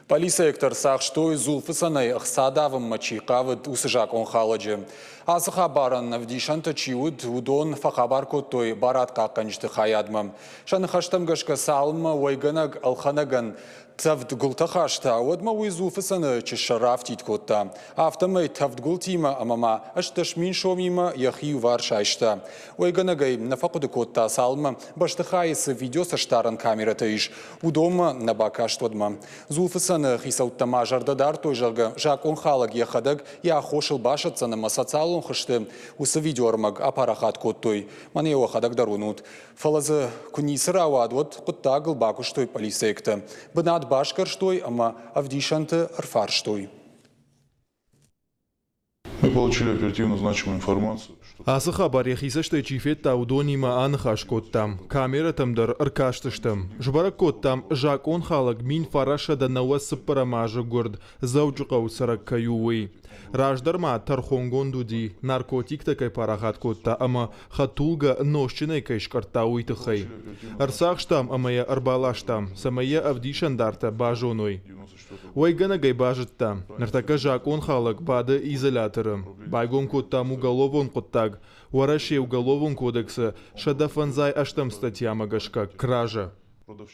Полиция эктор сақштой зулфысаны ұқсадавым мачиқавыд усыжак он халаджы. Азы хабарын вдишанты чиуд удон фақабар коттой барат қаққанжды хаядмым. Шаны хаштамгашка салымы ойганаг алханаган тавд гултахашта, одма уизуфысаны чешарафтит котта. Автомай тавд гултима амама ашташмин шомима яхию варшайшта. Ойганагай нафақуды котта салымы баштахайсы видеоса штаран камерата иш. Удома набакаштодма. Зулфысаны хисауттама жардадар той жарга жак он халаг яхадаг я хошыл башатсаны масацалон хышты. Усы видеормаг апарахат коттой. Мане охадаг дарунут. Фалазы кунисыра ауадвот құттагыл бакуштой полисекті. Бынат башкарштой, ама авдишанты арфарштой. Мы получили оперативно значимую информацию. Асы хабар яхисаштай чифет таудонима анхаш коттам, камера тамдар аркаштыштам. Жбара коттам жак он халак мин фараша да науасы парамажа горд зауджуқау сараккаюуи. Раждарма тархонгондуди наркотик такай парахат котта, ама хатулга нощинай кайшкартауи тахай. Арсахштам амая арбалаштам, самая авдишандарта бажоной. Ойгана гай бажыттам, нартака жак он халак бады изоляторы. Байгон коттам уголовон коттаг, уараши уголовон кодекса, шадафанзай аштам статья магашка кража.